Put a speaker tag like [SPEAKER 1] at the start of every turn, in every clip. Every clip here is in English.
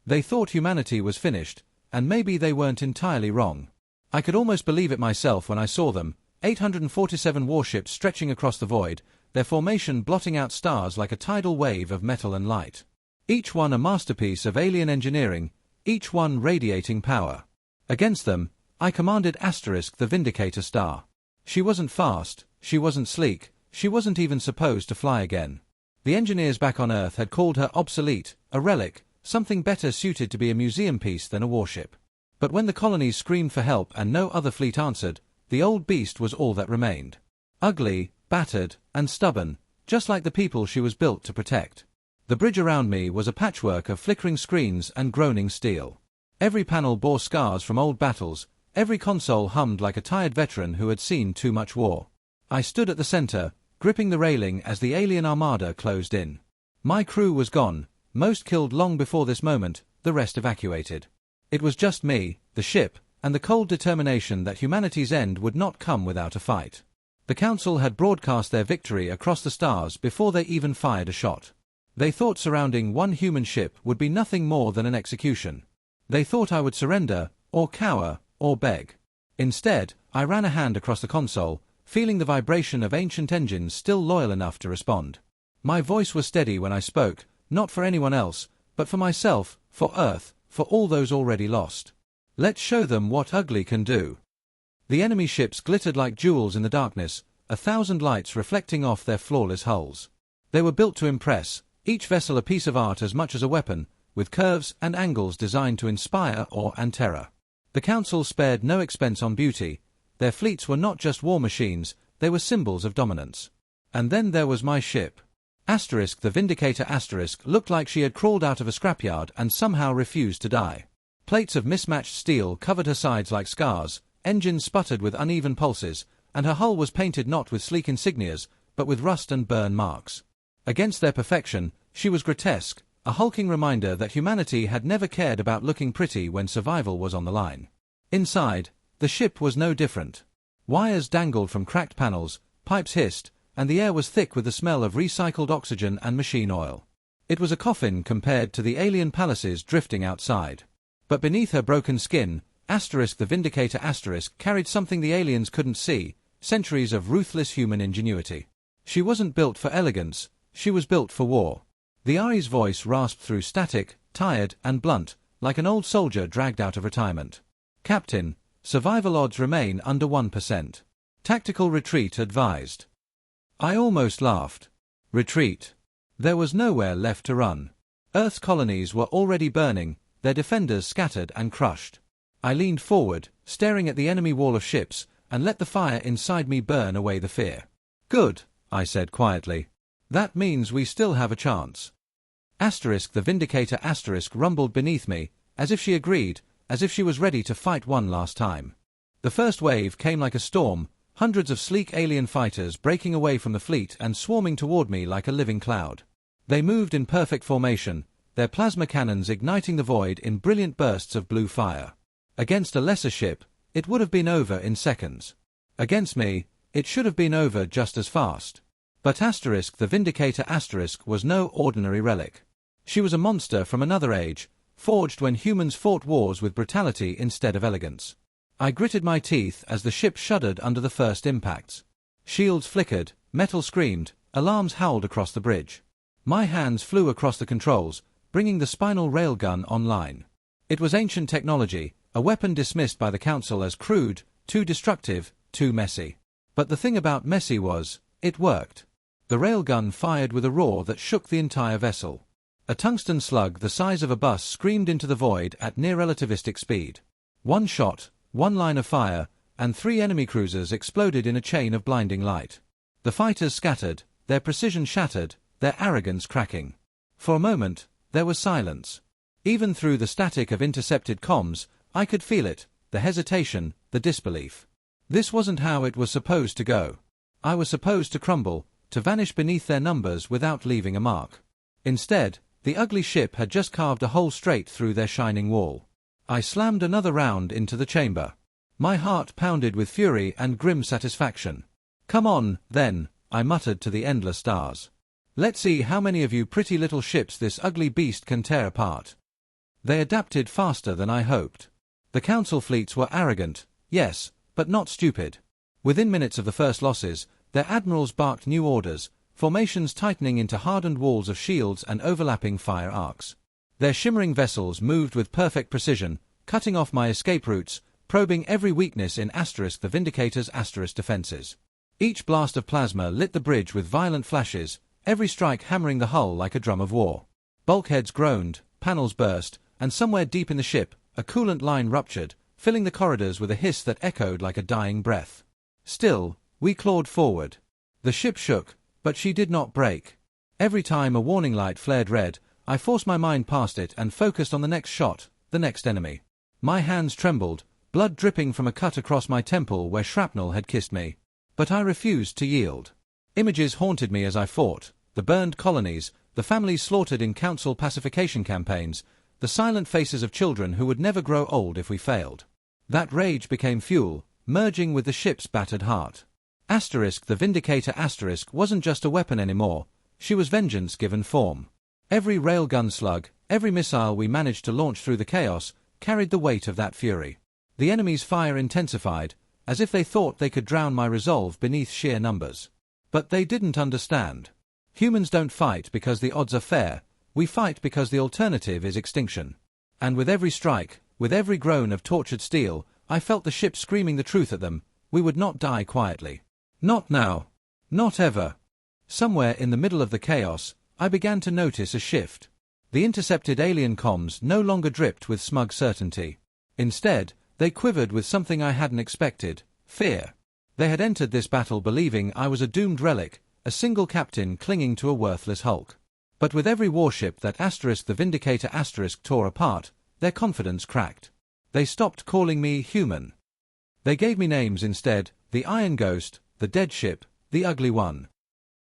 [SPEAKER 1] They thought humanity was finished, and maybe they weren't entirely wrong. I could almost believe it myself when I saw them, 847 warships stretching across the void, their formation blotting out stars like a tidal wave of metal and light. Each one a masterpiece of alien engineering, each one radiating power. Against them, I commanded the Vindicator star. She wasn't fast, she wasn't sleek, she wasn't even supposed to fly again. The engineers back on Earth had called her obsolete, a relic, something better suited to be a museum piece than a warship. But when the colonies screamed for help and no other fleet answered, the old beast was all that remained. Ugly, battered, and stubborn, just like the people she was built to protect. The bridge around me was a patchwork of flickering screens and groaning steel. Every panel bore scars from old battles, every console hummed like a tired veteran who had seen too much war. I stood at the center, gripping the railing as the alien armada closed in. My crew was gone, most killed long before this moment, the rest evacuated. It was just me, the ship, and the cold determination that humanity's end would not come without a fight. The Council had broadcast their victory across the stars before they even fired a shot. They thought surrounding one human ship would be nothing more than an execution. They thought I would surrender, or cower, or beg. Instead, I ran a hand across the console, feeling the vibration of ancient engines still loyal enough to respond. My voice was steady when I spoke, not for anyone else, but for myself, for Earth, for all those already lost. Let's show them what ugly can do. The enemy ships glittered like jewels in the darkness, 1,000 lights reflecting off their flawless hulls. They were built to impress, each vessel a piece of art as much as a weapon, with curves and angles designed to inspire awe and terror. The Council spared no expense on beauty. Their fleets were not just war machines, they were symbols of dominance. And then there was my ship. The Vindicator looked like she had crawled out of a scrapyard and somehow refused to die. Plates of mismatched steel covered her sides like scars, engines sputtered with uneven pulses, and her hull was painted not with sleek insignias, but with rust and burn marks. Against their perfection, she was grotesque, a hulking reminder that humanity had never cared about looking pretty when survival was on the line. Inside, the ship was no different. Wires dangled from cracked panels, pipes hissed, and the air was thick with the smell of recycled oxygen and machine oil. It was a coffin compared to the alien palaces drifting outside. But beneath her broken skin, the Vindicator carried something the aliens couldn't see, centuries of ruthless human ingenuity. She wasn't built for elegance, she was built for war. The Ari's voice rasped through static, tired, and blunt, like an old soldier dragged out of retirement. Captain, survival odds remain under 1%. Tactical retreat advised. I almost laughed. Retreat. There was nowhere left to run. Earth's colonies were already burning, their defenders scattered and crushed. I leaned forward, staring at the enemy wall of ships, and let the fire inside me burn away the fear. Good, I said quietly. That means we still have a chance. The Vindicator rumbled beneath me, as if she agreed, as if she was ready to fight one last time. The first wave came like a storm, hundreds of sleek alien fighters breaking away from the fleet and swarming toward me like a living cloud. They moved in perfect formation, their plasma cannons igniting the void in brilliant bursts of blue fire. Against a lesser ship, it would have been over in seconds. Against me, it should have been over just as fast. But the Vindicator was no ordinary relic. She was a monster from another age, forged when humans fought wars with brutality instead of elegance. I gritted my teeth as the ship shuddered under the first impacts. Shields flickered, metal screamed, alarms howled across the bridge. My hands flew across the controls, bringing the spinal railgun online. It was ancient technology, a weapon dismissed by the Council as crude, too destructive, too messy. But the thing about messy was, it worked. The railgun fired with a roar that shook the entire vessel. A tungsten slug the size of a bus screamed into the void at near-relativistic speed. One shot, one line of fire, and 3 enemy cruisers exploded in a chain of blinding light. The fighters scattered, their precision shattered, their arrogance cracking. For a moment, there was silence. Even through the static of intercepted comms, I could feel it, the hesitation, the disbelief. This wasn't how it was supposed to go. I was supposed to crumble, to vanish beneath their numbers without leaving a mark. Instead, the ugly ship had just carved a hole straight through their shining wall. I slammed another round into the chamber. My heart pounded with fury and grim satisfaction. Come on, then, I muttered to the endless stars. Let's see how many of you pretty little ships this ugly beast can tear apart. They adapted faster than I hoped. The Council fleets were arrogant, yes, but not stupid. Within minutes of the first losses, their admirals barked new orders, formations tightening into hardened walls of shields and overlapping fire arcs. Their shimmering vessels moved with perfect precision, cutting off my escape routes, probing every weakness in the Vindicator's defenses. Each blast of plasma lit the bridge with violent flashes, every strike hammering the hull like a drum of war. Bulkheads groaned, panels burst, and somewhere deep in the ship, a coolant line ruptured, filling the corridors with a hiss that echoed like a dying breath. Still, we clawed forward. The ship shook, but she did not break. Every time a warning light flared red, I forced my mind past it and focused on the next shot, the next enemy. My hands trembled, blood dripping from a cut across my temple where shrapnel had kissed me. But I refused to yield. Images haunted me as I fought, the burned colonies, the families slaughtered in council pacification campaigns, the silent faces of children who would never grow old if we failed. That rage became fuel, merging with the ship's battered heart. The Vindicator wasn't just a weapon anymore, she was vengeance given form. Every railgun slug, every missile we managed to launch through the chaos, carried the weight of that fury. The enemy's fire intensified, as if they thought they could drown my resolve beneath sheer numbers. But they didn't understand. Humans don't fight because the odds are fair, we fight because the alternative is extinction. And with every strike, with every groan of tortured steel, I felt the ship screaming the truth at them, we would not die quietly. Not now. Not ever. Somewhere in the middle of the chaos, I began to notice a shift. The intercepted alien comms no longer dripped with smug certainty. Instead, they quivered with something I hadn't expected, fear. They had entered this battle believing I was a doomed relic, a single captain clinging to a worthless hulk. But with every warship that the Vindicator tore apart, their confidence cracked. They stopped calling me human. They gave me names instead, the Iron Ghost, the Dead Ship, the Ugly One.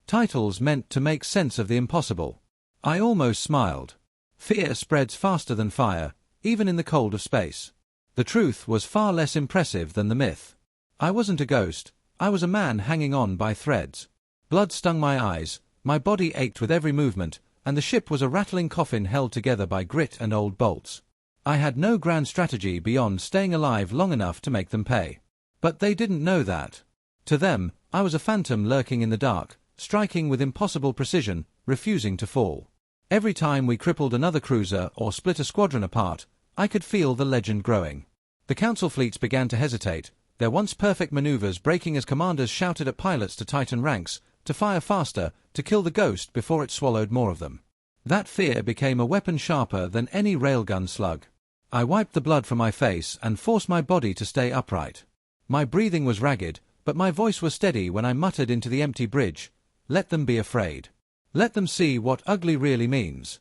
[SPEAKER 1] Titles meant to make sense of the impossible. I almost smiled. Fear spreads faster than fire, even in the cold of space. The truth was far less impressive than the myth. I wasn't a ghost, I was a man hanging on by threads. Blood stung my eyes, my body ached with every movement, and the ship was a rattling coffin held together by grit and old bolts. I had no grand strategy beyond staying alive long enough to make them pay. But they didn't know that. To them, I was a phantom lurking in the dark, striking with impossible precision, refusing to fall. Every time we crippled another cruiser or split a squadron apart, I could feel the legend growing. The Council fleets began to hesitate, their once perfect maneuvers breaking as commanders shouted at pilots to tighten ranks, to fire faster, to kill the Ghost before it swallowed more of them. That fear became a weapon sharper than any railgun slug. I wiped the blood from my face and forced my body to stay upright. My breathing was ragged, but my voice was steady when I muttered into the empty bridge, "Let them be afraid. Let them see what ugly really means."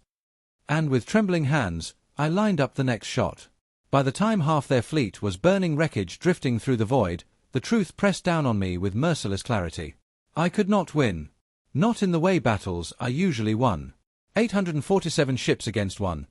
[SPEAKER 1] And with trembling hands, I lined up the next shot. By the time half their fleet was burning wreckage drifting through the void, the truth pressed down on me with merciless clarity. I could not win. Not in the way battles I usually won. 847 ships against one.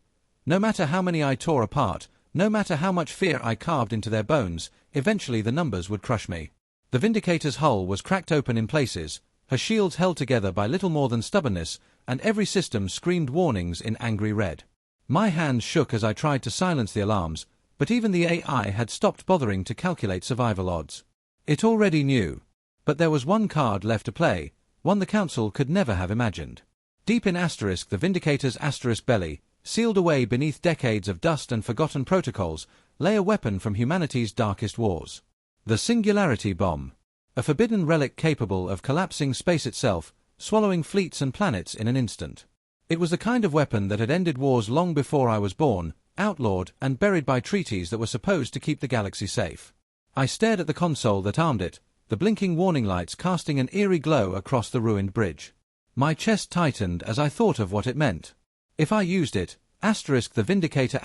[SPEAKER 1] No matter how many I tore apart, no matter how much fear I carved into their bones, eventually the numbers would crush me. The Vindicator's hull was cracked open in places, her shields held together by little more than stubbornness, and every system screamed warnings in angry red. My hands shook as I tried to silence the alarms, but even the AI had stopped bothering to calculate survival odds. It already knew. But there was one card left to play, one the Council could never have imagined. Deep in the Vindicator's belly, sealed away beneath decades of dust and forgotten protocols, lay a weapon from humanity's darkest wars. The Singularity Bomb. A forbidden relic capable of collapsing space itself, swallowing fleets and planets in an instant. It was the kind of weapon that had ended wars long before I was born, outlawed and buried by treaties that were supposed to keep the galaxy safe. I stared at the console that armed it, the blinking warning lights casting an eerie glow across the ruined bridge. My chest tightened as I thought of what it meant. If I used it, the Vindicator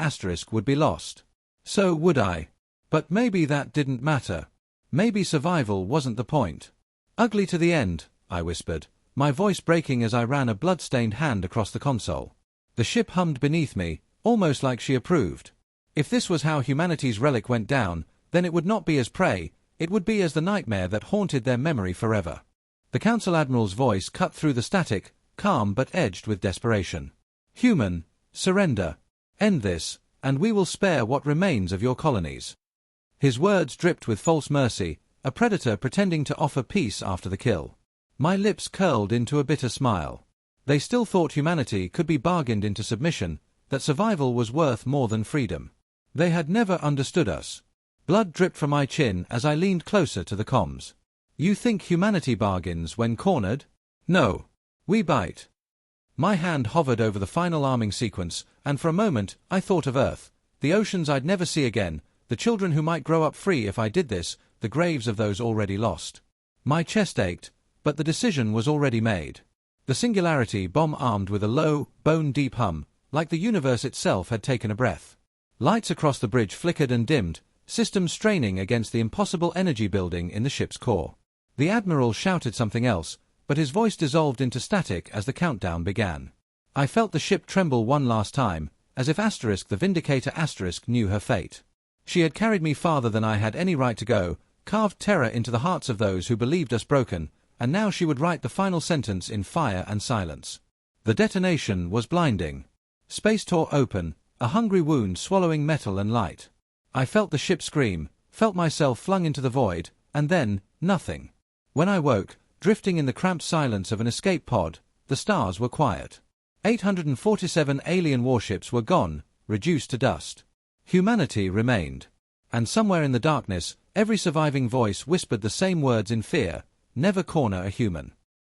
[SPEAKER 1] would be lost. So would I. But maybe that didn't matter. Maybe survival wasn't the point. "Ugly to the end," I whispered, my voice breaking as I ran a blood-stained hand across the console. The ship hummed beneath me, almost like she approved. If this was how humanity's relic went down, then it would not be as prey, it would be as the nightmare that haunted their memory forever. The Council Admiral's voice cut through the static, calm but edged with desperation. "Human, surrender. End this, and we will spare what remains of your colonies." His words dripped with false mercy, a predator pretending to offer peace after the kill. My lips curled into a bitter smile. They still thought humanity could be bargained into submission, that survival was worth more than freedom. They had never understood us. Blood dripped from my chin as I leaned closer to the comms. "You think humanity bargains when cornered? No. We bite." My hand hovered over the final arming sequence, and for a moment I thought of Earth, the oceans I'd never see again, the children who might grow up free if I did this, the graves of those already lost. My chest ached, but the decision was already made. The Singularity bomb armed with a low, bone-deep hum, like the universe itself had taken a breath. Lights across the bridge flickered and dimmed, systems straining against the impossible energy building in the ship's core. The Admiral shouted something else, but his voice dissolved into static as the countdown began. I felt the ship tremble one last time, as if the Vindicator knew her fate. She had carried me farther than I had any right to go, carved terror into the hearts of those who believed us broken, and now she would write the final sentence in fire and silence. The detonation was blinding. Space tore open, a hungry wound swallowing metal and light. I felt the ship scream, felt myself flung into the void, and then, nothing. When I woke, drifting in the cramped silence of an escape pod, the stars were quiet. 847 alien warships were gone, reduced to dust. Humanity remained. And somewhere in the darkness, every surviving voice whispered the same words in fear: never corner a human.